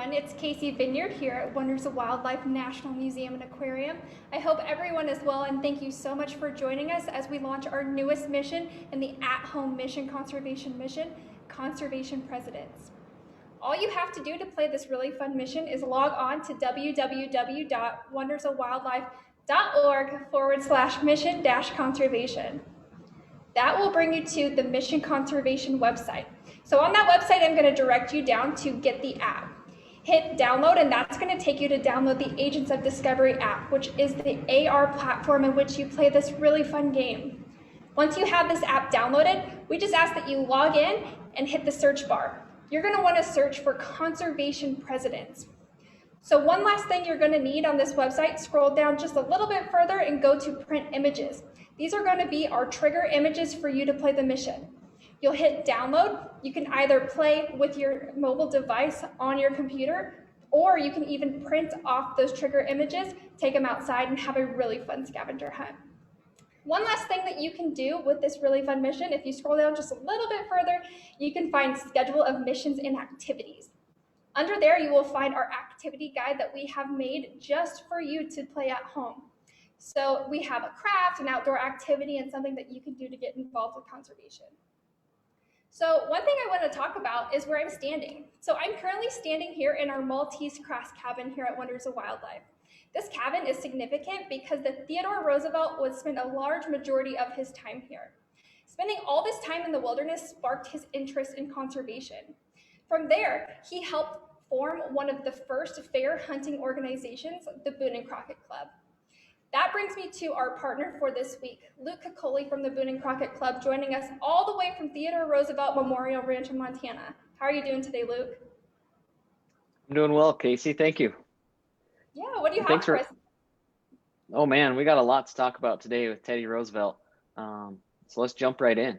everyone. It's Casey Vineyard here at Wonders of Wildlife National Museum and Aquarium. I hope everyone is well, and thank you so much for joining us as we launch our newest mission in the at-home conservation mission, Conservation Presidents. All you have to do to play this really fun mission is log on to www.wondersofwildlife.org/mission-conservation. That will bring you to the Mission Conservation website. So on that website, I'm going to direct you down to get the app. Hit download, and that's going to take you to download the Agents of Discovery app, which is the AR platform in which you play this really fun game. Once you have this app downloaded, we just ask that you log in and hit the search bar. You're going to want to search for Conservation Presidents. So one last thing you're going to need on this website, scroll down just a little bit further and go to Print Images. These are going to be our trigger images for you to play the mission. You'll hit download. You can either play with your mobile device on your computer, or you can even print off those trigger images, take them outside, and have a really fun scavenger hunt. One last thing that you can do with this really fun mission, if you scroll down just a little bit further, you can find schedule of missions and activities. Under there, you will find our activity guide that we have made just for you to play at home. So we have a craft, an outdoor activity, and something that you can do to get involved with conservation. So one thing I want to talk about is where I'm standing. So I'm currently standing here in our Maltese Crafts cabin here at Wonders of Wildlife. This cabin is significant because Theodore Roosevelt would spend a large majority of his time here. Spending all this time in the wilderness sparked his interest in conservation. From there, he helped form one of the first fair hunting organizations, the Boone and Crockett Club. That brings me to our partner for this week, Luke Caccoli from the Boone and Crockett Club, joining us all the way from Theodore Roosevelt Memorial Ranch in Montana. How are you doing today, Luke? I'm doing well, Casey. Thank you. Yeah, what do you have for us? Oh man, we got a lot to talk about today with Teddy Roosevelt. So let's jump right in.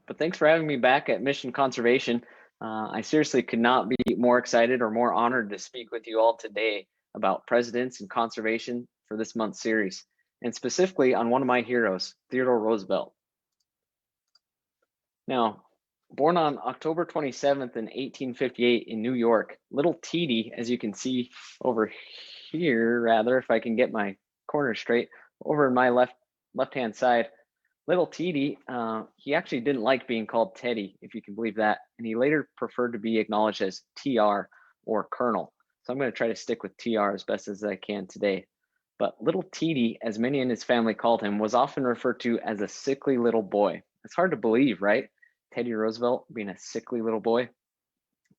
But thanks for having me back at Mission Conservation. I seriously could not be more excited or more honored to speak with you all today about presidents and conservation for this month's series, and specifically on one of my heroes, Theodore Roosevelt. Now, born on October 27th in 1858 in New York, little T.D., as you can see over here, rather, if I can get my corner straight, over in my left-hand side, little T.D., he actually didn't like being called Teddy, if you can believe that, and he later preferred to be acknowledged as T.R. or Colonel. So I'm going to try to stick with TR as best as I can today. But little T.D., as many in his family called him, was often referred to as a sickly little boy. It's hard to believe, right? Teddy Roosevelt being a sickly little boy.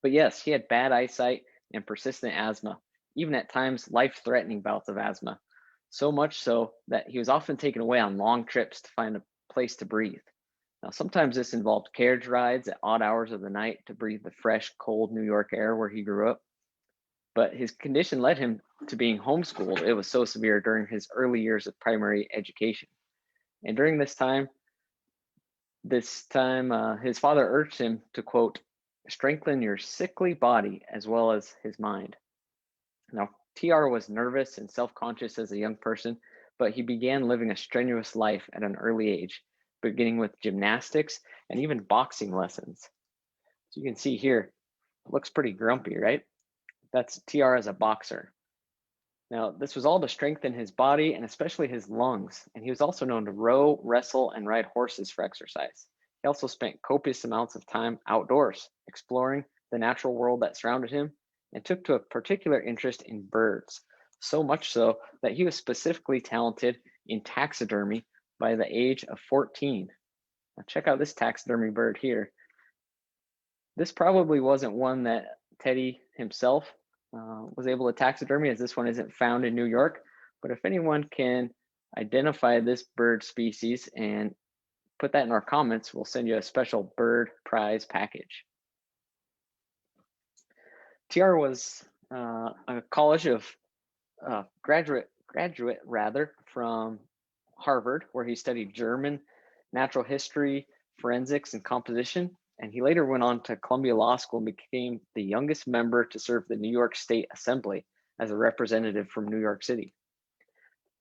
But yes, he had bad eyesight and persistent asthma, even at times life-threatening bouts of asthma. So much so that he was often taken away on long trips to find a place to breathe. Now, sometimes this involved carriage rides at odd hours of the night to breathe the fresh, cold New York air where he grew up. But his condition led him to being homeschooled. It was so severe during his early years of primary education. And during this time, his father urged him to, quote, strengthen your sickly body as well as his mind. Now, TR was nervous and self-conscious as a young person, but he began living a strenuous life at an early age, beginning with gymnastics and even boxing lessons. So you can see here, it looks pretty grumpy, right? That's TR as a boxer. Now, this was all to strengthen his body and especially his lungs. And he was also known to row, wrestle, and ride horses for exercise. He also spent copious amounts of time outdoors, exploring the natural world that surrounded him, and took to a particular interest in birds. So much so that he was specifically talented in taxidermy by the age of 14. Now, check out this taxidermy bird here. This probably wasn't one that Teddy himself was able to taxidermy, as this one isn't found in New York. But if anyone can identify this bird species and put that in our comments, we'll send you a special bird prize package. TR was a college of graduate from Harvard, where he studied German, natural history, forensics, and composition. And he later went on to Columbia Law School and became the youngest member to serve the New York State Assembly as a representative from New York City.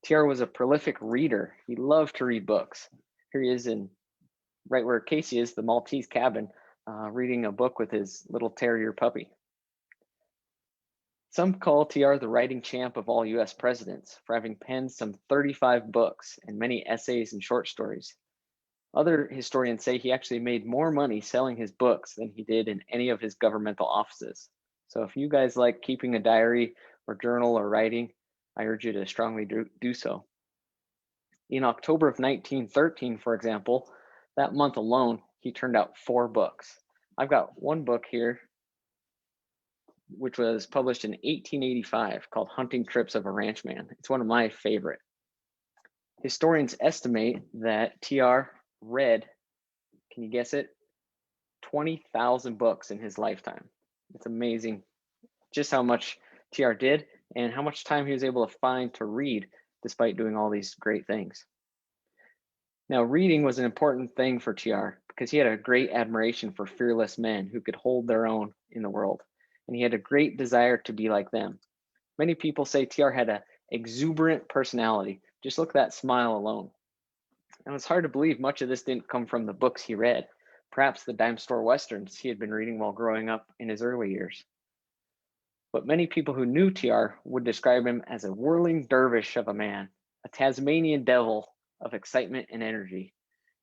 TR was a prolific reader. He loved to read books. Here he is right where Casey is, the Maltese cabin, reading a book with his little terrier puppy. Some call TR the writing champ of all US presidents for having penned some 35 books and many essays and short stories. Other historians say he actually made more money selling his books than he did in any of his governmental offices. So if you guys like keeping a diary or journal or writing, I urge you to strongly do so. In October of 1913, for example, that month alone, he turned out 4 books. I've got one book here, which was published in 1885 called Hunting Trips of a Ranchman. It's one of my favorite. Historians estimate that TR read, can you guess it, 20,000 books in his lifetime. It's amazing just how much TR did and how much time he was able to find to read despite doing all these great things. Now, reading was an important thing for TR because he had a great admiration for fearless men who could hold their own in the world, and he had a great desire to be like them. Many people say TR had an exuberant personality. Just look at that smile alone. And it's hard to believe much of this didn't come from the books he read, perhaps the dime store westerns he had been reading while growing up in his early years. But many people who knew TR would describe him as a whirling dervish of a man, a Tasmanian devil of excitement and energy.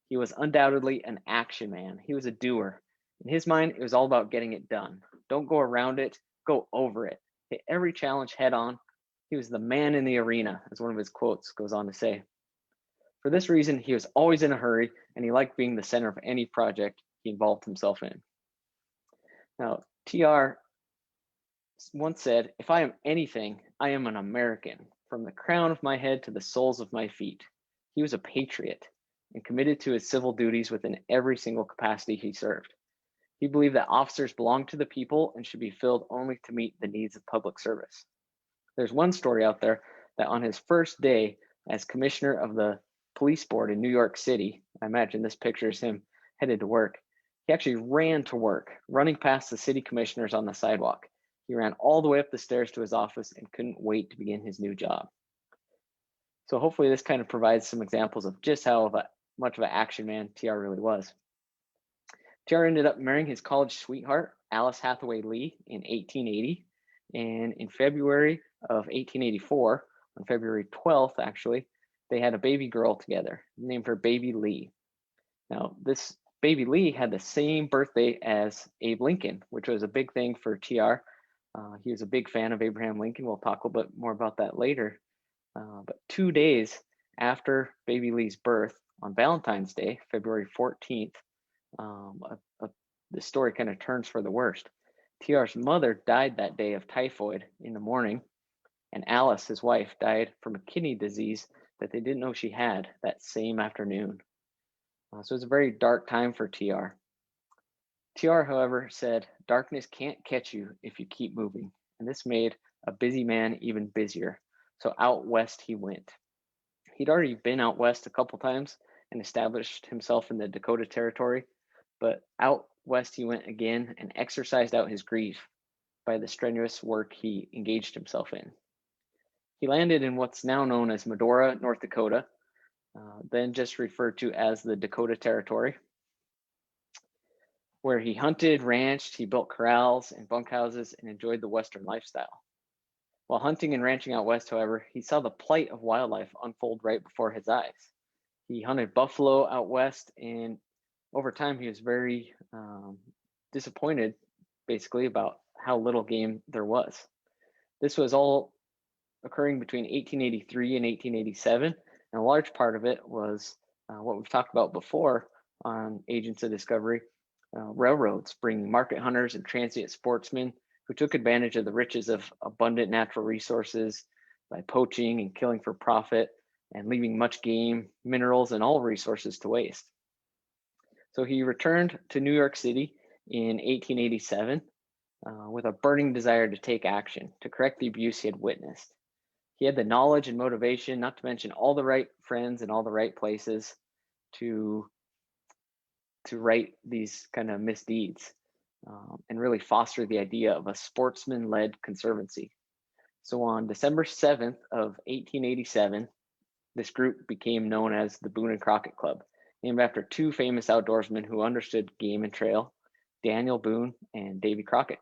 He was undoubtedly an action man. He was a doer. In his mind, it was all about getting it done. Don't go around it, go over it. Hit every challenge head on. He was the man in the arena, as one of his quotes goes on to say. For this reason, he was always in a hurry, and he liked being the center of any project he involved himself in. Now, TR once said, "If I am anything, I am an American, from the crown of my head to the soles of my feet." He was a patriot and committed to his civil duties within every single capacity he served. He believed that officers belonged to the people and should be filled only to meet the needs of public service. There's one story out there that on his first day as commissioner of the police board in New York City, I imagine this pictures him headed to work, he actually ran to work, running past the city commissioners on the sidewalk. He ran all the way up the stairs to his office and couldn't wait to begin his new job. So hopefully this kind of provides some examples of just how much of an action man TR really was. TR ended up marrying his college sweetheart, Alice Hathaway Lee, in 1880. And in February of 1884, on February 12th, actually, they had a baby girl together, named her Baby Lee. Now, this Baby Lee had the same birthday as Abe Lincoln, which was a big thing for TR. He was a big fan of Abraham Lincoln. We'll talk a little bit more about that later. But 2 days after Baby Lee's birth, on Valentine's Day, February 14th, the story kind of turns for the worst. TR's mother died that day of typhoid in the morning, and Alice, his wife, died from a kidney disease that they didn't know she had that same afternoon. So it's a very dark time for TR. TR, however, said, "Darkness can't catch you if you keep moving." And this made a busy man even busier. So out west he went. He'd already been out west a couple times and established himself in the Dakota Territory, but out west he went again and exercised out his grief by the strenuous work he engaged himself in. He landed in what's now known as Medora, North Dakota, then just referred to as the Dakota Territory, where he hunted, ranched, he built corrals and bunkhouses and enjoyed the Western lifestyle. While hunting and ranching out west, however, he saw the plight of wildlife unfold right before his eyes. He hunted buffalo out west, and over time he was very disappointed, basically, about how little game there was. This was all occurring between 1883 and 1887, and a large part of it was what we've talked about before on Agents of Discovery, railroads bringing market hunters and transient sportsmen who took advantage of the riches of abundant natural resources by poaching and killing for profit and leaving much game, minerals, and all resources to waste. So he returned to New York City in 1887 with a burning desire to take action, to correct the abuse he had witnessed. He had the knowledge and motivation, not to mention all the right friends and all the right places to right these kind of misdeeds and really foster the idea of a sportsman-led conservancy. So on December 7th of 1887, this group became known as the Boone and Crockett Club, named after 2 famous outdoorsmen who understood game and trail, Daniel Boone and Davy Crockett.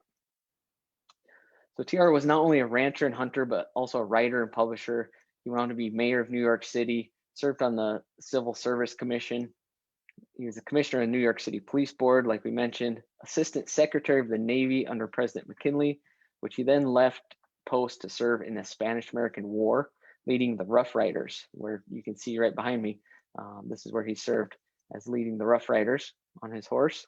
So TR was not only a rancher and hunter, but also a writer and publisher. He went on to be mayor of New York City, served on the Civil Service Commission. He was a commissioner of the New York City Police Board, like we mentioned, assistant secretary of the Navy under President McKinley, which he then left post to serve in the Spanish-American War, leading the Rough Riders, where you can see right behind me. This is where he served as leading the Rough Riders on his horse.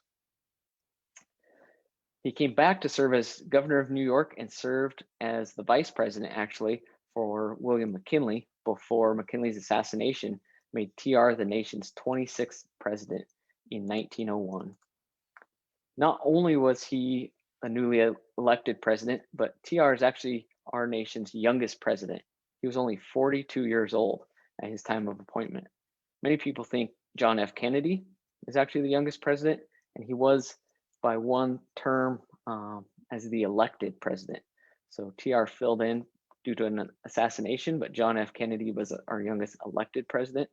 He came back to serve as governor of New York and served as the vice president, actually, for William McKinley before McKinley's assassination made TR the nation's 26th president in 1901. Not only was he a newly elected president, but TR is actually our nation's youngest president. He was only 42 years old at his time of appointment. Many people think John F. Kennedy is actually the youngest president, and he was by one term as the elected president. So TR filled in due to an assassination, but John F. Kennedy was our youngest elected president.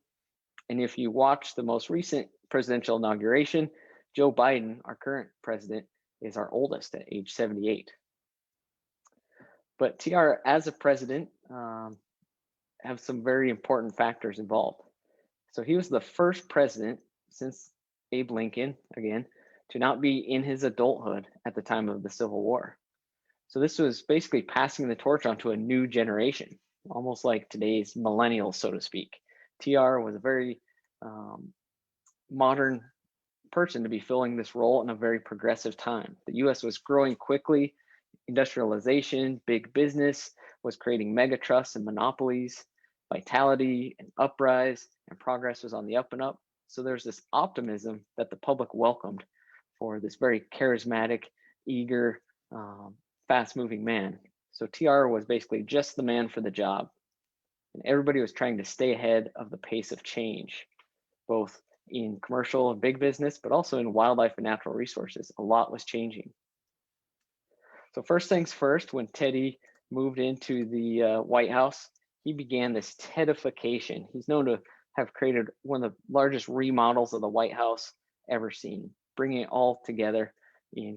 And if you watch the most recent presidential inauguration, Joe Biden, our current president, is our oldest at age 78. But TR, as a president, have some very important factors involved. So he was the first president since Abe Lincoln, again, to not be in his adulthood at the time of the Civil War. So this was basically passing the torch on to a new generation, almost like today's millennials, so to speak. TR was a very modern person to be filling this role in a very progressive time. The US was growing quickly. Industrialization, big business was creating mega trusts and monopolies. Vitality and uprise and progress was on the up and up. So there's this optimism that the public welcomed for this very charismatic, eager, fast-moving man. So TR was basically just the man for the job. And everybody was trying to stay ahead of the pace of change, both in commercial and big business, but also in wildlife and natural resources. A lot was changing. So first things first, when Teddy moved into the White House, he began this Tedification. He's known to have created one of the largest remodels of the White House ever seen, bringing it all together in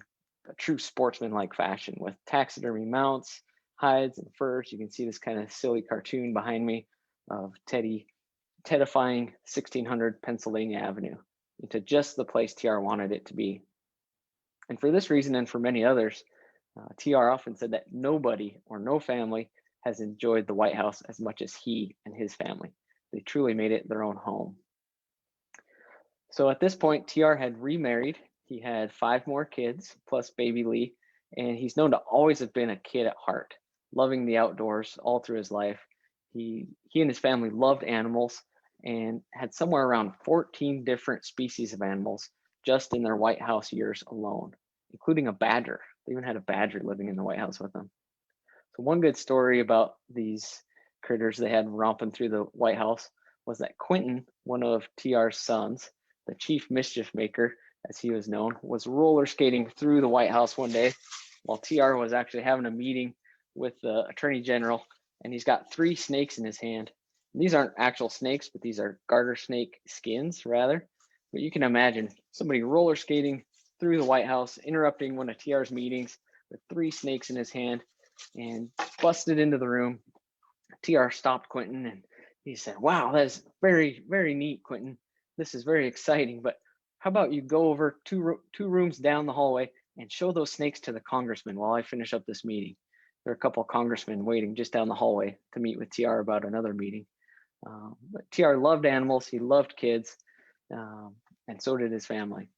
a true sportsman-like fashion with taxidermy mounts, hides, and furs. You can see this kind of silly cartoon behind me of Teddy Tedifying 1600 Pennsylvania Avenue into just the place TR wanted it to be. And for this reason, and for many others, TR often said that nobody or no family has enjoyed the White House as much as he and his family. They truly made it their own home. So at this point, TR had remarried. He had 5 more kids, plus baby Lee, and he's known to always have been a kid at heart, loving the outdoors all through his life. He and his family loved animals and had somewhere around 14 different species of animals just in their White House years alone, including a badger. They even had a badger living in the White House with them. So one good story about these critters they had romping through the White House was that Quentin, one of TR's sons, the chief mischief maker, as he was known, was roller skating through the White House one day while TR was actually having a meeting with the Attorney General, and he's got 3 snakes in his hand. And these aren't actual snakes, but these are garter snake skins, rather. But you can imagine somebody roller skating through the White House, interrupting one of TR's meetings with 3 snakes in his hand, and busted into the room. TR stopped Quentin and he said, "Wow, that is very, very neat, Quentin. This is very exciting, but how about you go over two rooms down the hallway and show those snakes to the congressman while I finish up this meeting." There are a couple of congressmen waiting just down the hallway to meet with TR about another meeting. But TR loved animals, he loved kids, and so did his family.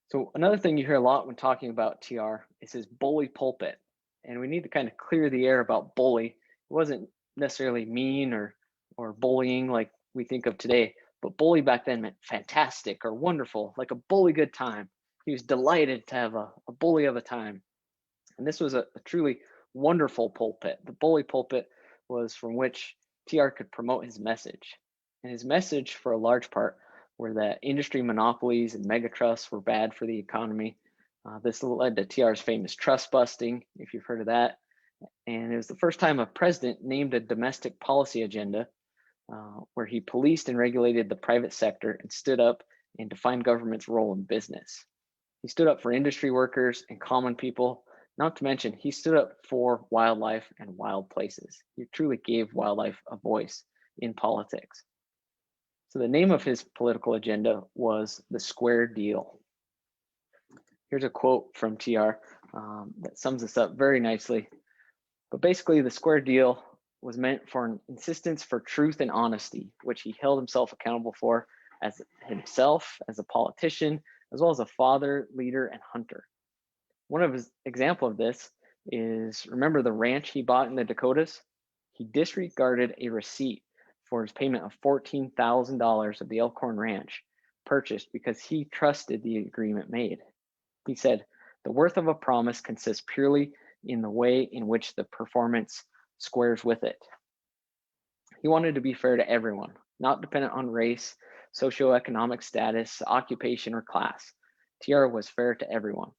So another thing you hear a lot when talking about TR is his bully pulpit. And we need to kind of clear the air about bully. It wasn't necessarily mean or bullying like we think of today, but bully back then meant fantastic or wonderful, like a bully good time. He was delighted to have a bully of a time. And this was a truly wonderful pulpit. The bully pulpit was from which TR could promote his message. And his message, for a large part, were that industry monopolies and megatrusts were bad for the economy. This led to TR's famous trust busting, if you've heard of that. And it was the first time a president named a domestic policy agenda where he policed and regulated the private sector and stood up and defined government's role in business. He stood up for industry workers and common people Not to mention, he stood up for wildlife and wild places. He truly gave wildlife a voice in politics. So the name of his political agenda was the Square Deal. Here's a quote from TR that sums this up very nicely. But basically, the Square Deal was meant for an insistence for truth and honesty, which he held himself accountable for as himself, as a politician, as well as a father, leader, and hunter. One of his example of this is, remember the ranch he bought in the Dakotas? He disregarded a receipt for his payment of $14,000 of the Elkhorn Ranch purchased because he trusted the agreement made. He said, the worth of a promise consists purely in the way in which the performance squares with it. He wanted to be fair to everyone, not dependent on race, socioeconomic status, occupation, or class. TR was fair to everyone.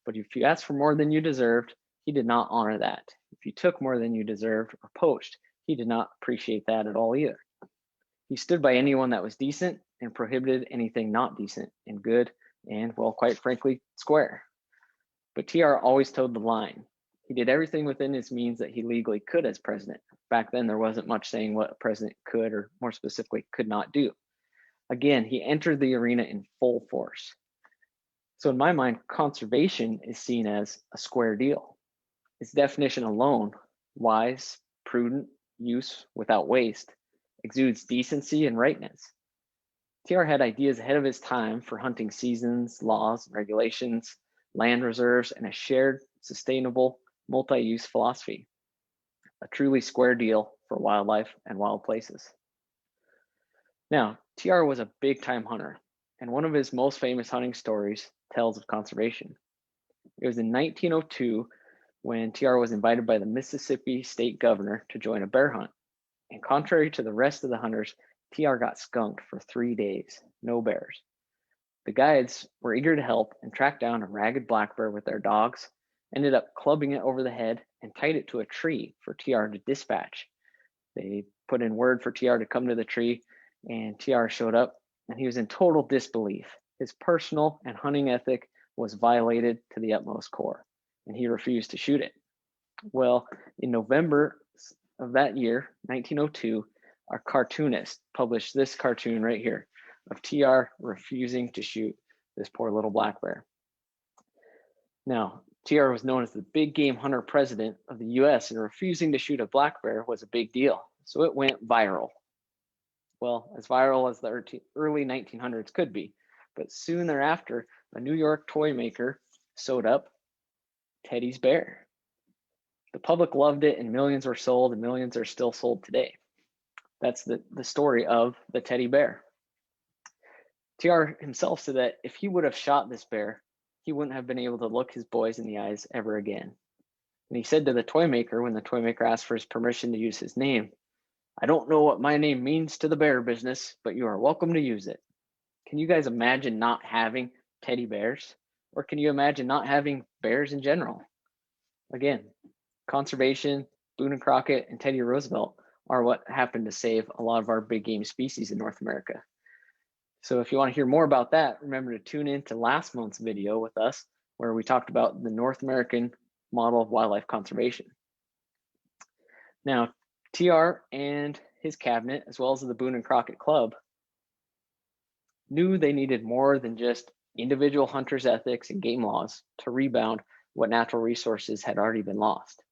But if you asked for more than you deserved, he did not honor that. If you took more than you deserved or poached, he did not appreciate that at all either. He stood by anyone that was decent and prohibited anything not decent and good and, well, quite frankly, square. But TR always toed the line. He did everything within his means that he legally could as president. Back then, there wasn't much saying what a president could, or more specifically, could not do. Again, he entered the arena in full force. So in my mind, conservation is seen as a square deal. Its definition alone, wise, prudent use without waste, exudes decency and rightness. TR had ideas ahead of his time for hunting seasons, laws, regulations, land reserves, and a shared, sustainable, multi-use philosophy. A truly square deal for wildlife and wild places. Now, TR was a big-time hunter, and one of his most famous hunting stories tells of conservation. It was in 1902 when TR was invited by the Mississippi state governor to join a bear hunt. And contrary to the rest of the hunters, TR got skunked for 3 days, no bears. The guides were eager to help and tracked down a ragged black bear with their dogs, ended up clubbing it over the head and tied it to a tree for TR to dispatch. They put in word for TR to come to the tree, and TR showed up, and he was in total disbelief. His personal and hunting ethic was violated to the utmost core, and he refused to shoot it. Well, in November of that year, 1902, a cartoonist published this cartoon right here of TR refusing to shoot this poor little black bear. Now, TR was known as the big game hunter president of the US, and refusing to shoot a black bear was a big deal. So it went viral. Well, as viral as the early 1900s could be. But soon thereafter, a New York toy maker sewed up Teddy's bear. The public loved it, and millions were sold, and millions are still sold today. That's the story of the teddy bear. TR himself said that if he would have shot this bear, he wouldn't have been able to look his boys in the eyes ever again. And he said to the toy maker, when the toy maker asked for his permission to use his name, "I don't know what my name means to the bear business, but you are welcome to use it." Can you guys imagine not having teddy bears? Or can you imagine not having bears in general? Again, conservation, Boone and Crockett, and Teddy Roosevelt are what happened to save a lot of our big game species in North America. So if you want to hear more about that, remember to tune in to last month's video with us, where we talked about the North American model of wildlife conservation. Now, TR and his cabinet, as well as the Boone and Crockett Club, knew they needed more than just individual hunters' ethics and game laws to rebound what natural resources had already been lost.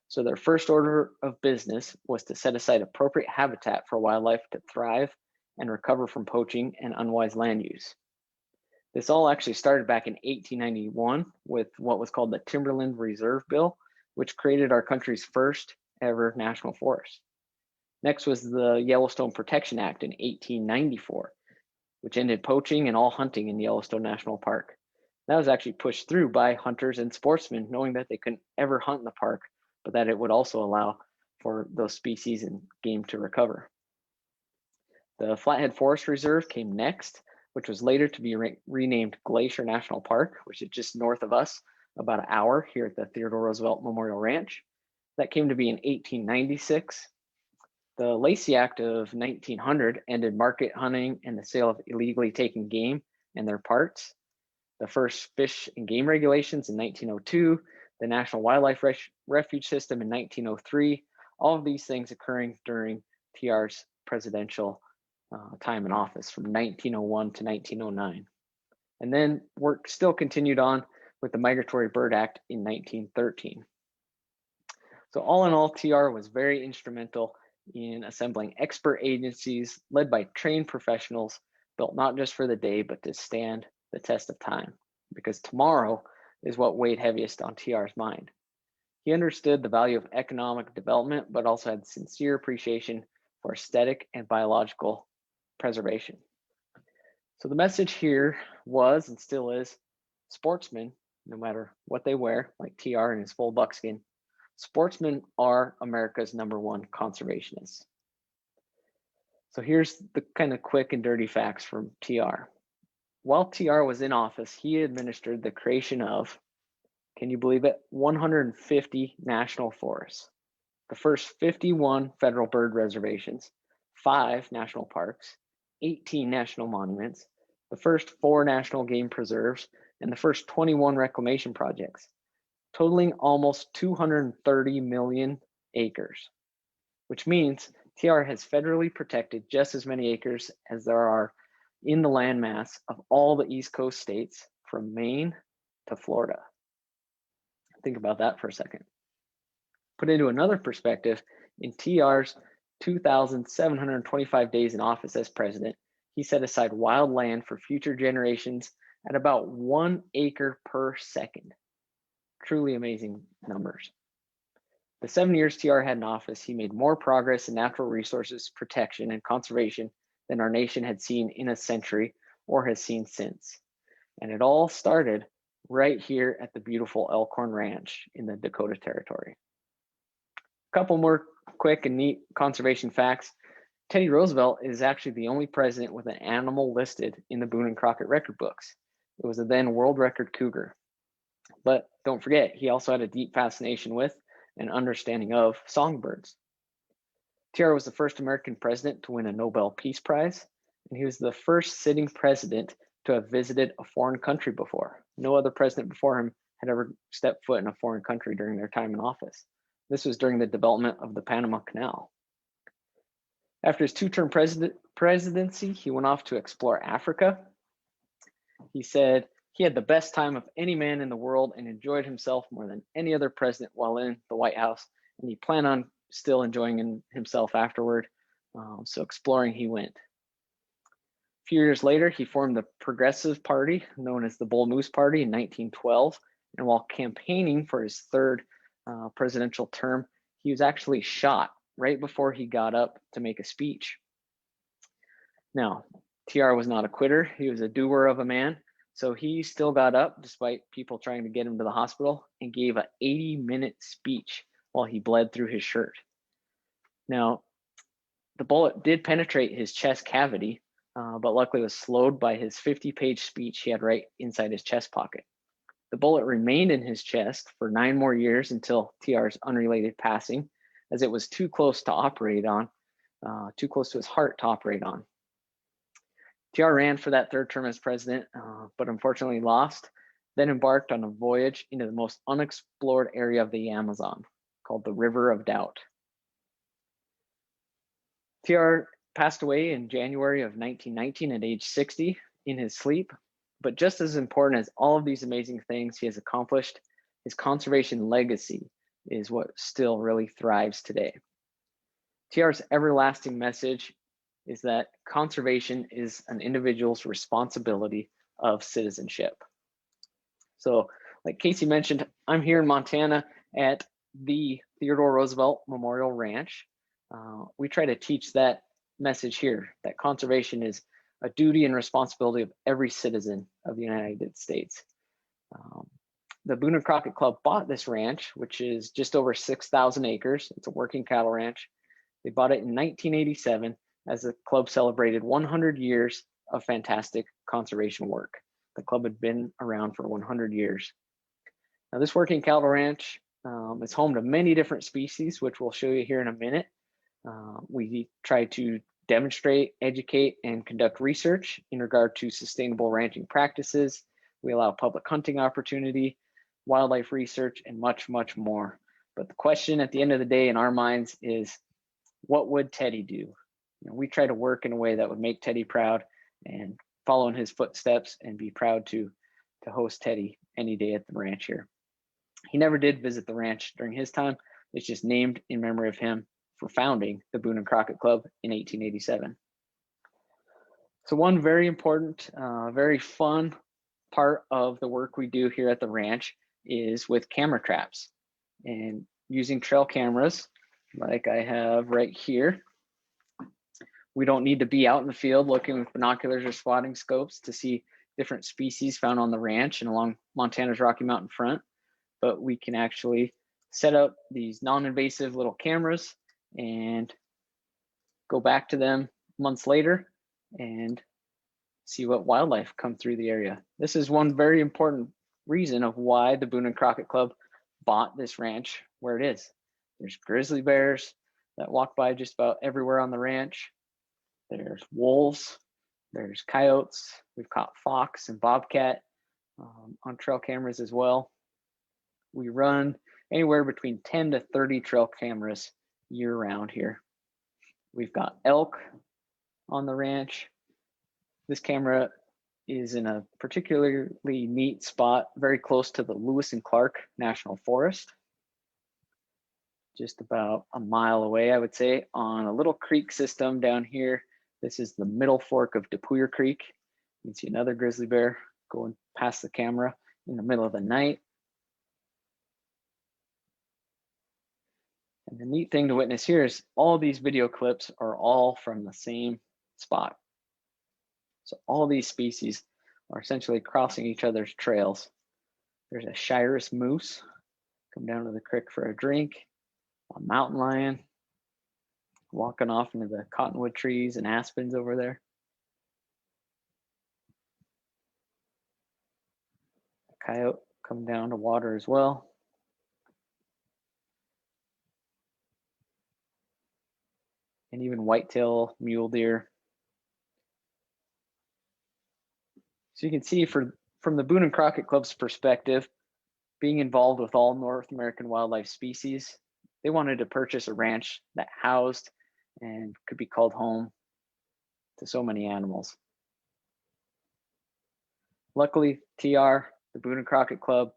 So their first order of business was to set aside appropriate habitat for wildlife to thrive and recover from poaching and unwise land use. This all actually started back in 1891 with what was called the Timberland Reserve Bill, which created our country's first ever national forest. Next was the Yellowstone Protection Act in 1894, which ended poaching and all hunting in Yellowstone National Park. That was actually pushed through by hunters and sportsmen, knowing that they couldn't ever hunt in the park, but that it would also allow for those species and game to recover. The Flathead Forest Reserve came next, which was later to be renamed Glacier National Park, which is just north of us, about an hour here at the Theodore Roosevelt Memorial Ranch. That came to be in 1896. The Lacey Act of 1900 ended market hunting and the sale of illegally taken game and their parts. The first fish and game regulations in 1902, the National Wildlife Refuge System in 1903, all of these things occurring during TR's presidential time in office from 1901 to 1909. And then work still continued on with the Migratory Bird Act in 1913. So all in all, TR was very instrumental in assembling expert agencies led by trained professionals built not just for the day, but to stand the test of time, because tomorrow is what weighed heaviest on TR's mind. He understood the value of economic development, but also had sincere appreciation for aesthetic and biological preservation. So the message here was and still is, sportsmen, no matter what they wear, like TR in his full buckskin, sportsmen are America's #1 conservationists. So here's the kind of quick and dirty facts from TR. While TR was in office, he administered the creation of, can you believe it, 150 national forests, the first 51 federal bird reservations, 5 national parks, 18 national monuments, the first 4 national game preserves, and the first 21 reclamation projects, totaling almost 230 million acres, which means TR has federally protected just as many acres as there are in the landmass of all the East Coast states from Maine to Florida. Think about that for a second. Put into another perspective, in TR's 2,725 days in office as president, he set aside wild land for future generations at about 1 acre per second. Truly amazing numbers. The 7 years TR had in office, he made more progress in natural resources protection and conservation than our nation had seen in a century or has seen since. And it all started right here at the beautiful Elkhorn Ranch in the Dakota Territory. A couple more quick and neat conservation facts. Teddy Roosevelt is actually the only president with an animal listed in the Boone and Crockett record books. It was a then world record cougar. But don't forget, he also had a deep fascination with and understanding of songbirds. TR was the first American president to win a Nobel Peace Prize, and he was the first sitting president to have visited a foreign country before. No other president before him had ever stepped foot in a foreign country during their time in office. This was during the development of the Panama Canal. After his 2-term presidency, he went off to explore Africa. He said he had the best time of any man in the world and enjoyed himself more than any other president while in the White House, and he planned on still enjoying himself afterward. So exploring he went. A few years later, he formed the Progressive Party, known as the Bull Moose Party, in 1912. And while campaigning for his 3rd presidential term, he was actually shot right before he got up to make a speech. Now, TR was not a quitter. He was a doer of a man. So he still got up despite people trying to get him to the hospital and gave an 80-minute speech while he bled through his shirt. Now, the bullet did penetrate his chest cavity, but luckily was slowed by his 50-page speech he had right inside his chest pocket. The bullet remained in his chest for 9 more years until TR's unrelated passing, as it was too close to operate on, too close to his heart to operate on. TR ran for that 3rd term as president, but unfortunately lost, then embarked on a voyage into the most unexplored area of the Amazon, called the River of Doubt. TR passed away in January of 1919 at age 60 in his sleep, but just as important as all of these amazing things he has accomplished, his conservation legacy is what still really thrives today. TR's everlasting message is that conservation is an individual's responsibility of citizenship. So, like Casey mentioned, I'm here in Montana at the Theodore Roosevelt Memorial Ranch. We try to teach that message here, that conservation is a duty and responsibility of every citizen of the United States. The Boone and Crockett Club bought this ranch, which is just over 6,000 acres. It's a working cattle ranch. They bought it in 1987 as the club celebrated 100 years of fantastic conservation work. The club had been around for 100 years. Now, this working cattle ranch is home to many different species, which we'll show you here in a minute. We try to demonstrate, educate, and conduct research in regard to sustainable ranching practices. We allow public hunting opportunity. wildlife research, and much, much more. But the question at the end of the day in our minds is, what would Teddy do? You know, we try to work in a way that would make Teddy proud and follow in his footsteps and be proud to host Teddy any day at the ranch here. He never did visit the ranch during his time. It's just named in memory of him for founding the Boone and Crockett Club in 1887. So one very important, very fun part of the work we do here at the ranch is with camera traps and using trail cameras like I have right here. We don't need to be out in the field looking with binoculars or spotting scopes to see different species found on the ranch and along Montana's Rocky Mountain front, but we can actually set up these non-invasive little cameras and go back to them months later and see what wildlife come through the area. This is one very important reason of why the Boone and Crockett Club bought this ranch where it is. There's grizzly bears that walk by just about everywhere on the ranch. There's wolves, there's coyotes. We've caught fox and bobcat on trail cameras as well. We run anywhere between 10 to 30 trail cameras year round here. We've got elk on the ranch. This camera is in a particularly neat spot, very close to the Lewis and Clark National Forest. Just about a mile away, I would say, on a little creek system down here. This is the middle fork of DePuyer Creek. You can see another grizzly bear going past the camera in the middle of the night. And the neat thing to witness here is all these video clips are all from the same spot. So all these species are essentially crossing each other's trails. There's a Shiras moose, come down to the creek for a drink, a mountain lion, walking off into the cottonwood trees and aspens over there. A coyote come down to water as well. And even whitetail mule deer. So you can see from the Boone and Crockett Club's perspective, being involved with all North American wildlife species, they wanted to purchase a ranch that housed and could be called home to so many animals. Luckily, TR, the Boone and Crockett Club,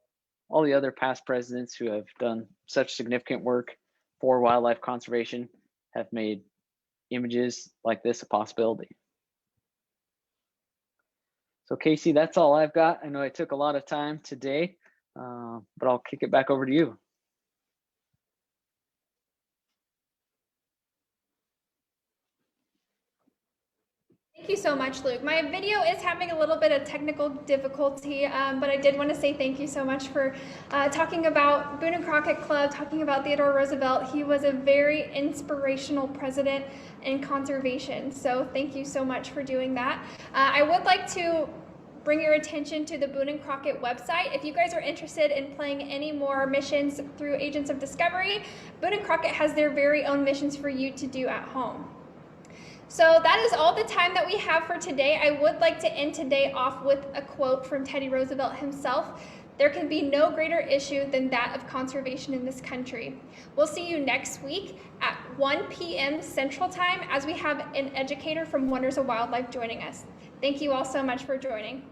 all the other past presidents who have done such significant work for wildlife conservation have made images like this a possibility. So Casey, that's all I've got. I know I took a lot of time today, but I'll kick it back over to you. Thank you so much, Luke. My video is having a little bit of technical difficulty, but I did want to say thank you so much for talking about Boone and Crockett Club, talking about Theodore Roosevelt. He was a very inspirational president in conservation, so thank you so much for doing that. I would like to bring your attention to the Boone and Crockett website. If you guys are interested in playing any more missions through Agents of Discovery, Boone and Crockett has their very own missions for you to do at home. So that is all the time that we have for today. I would like to end today off with a quote from Teddy Roosevelt himself. There can be no greater issue than that of conservation in this country. We'll see you next week at 1 p.m. Central Time as we have an educator from Wonders of Wildlife joining us. Thank you all so much for joining.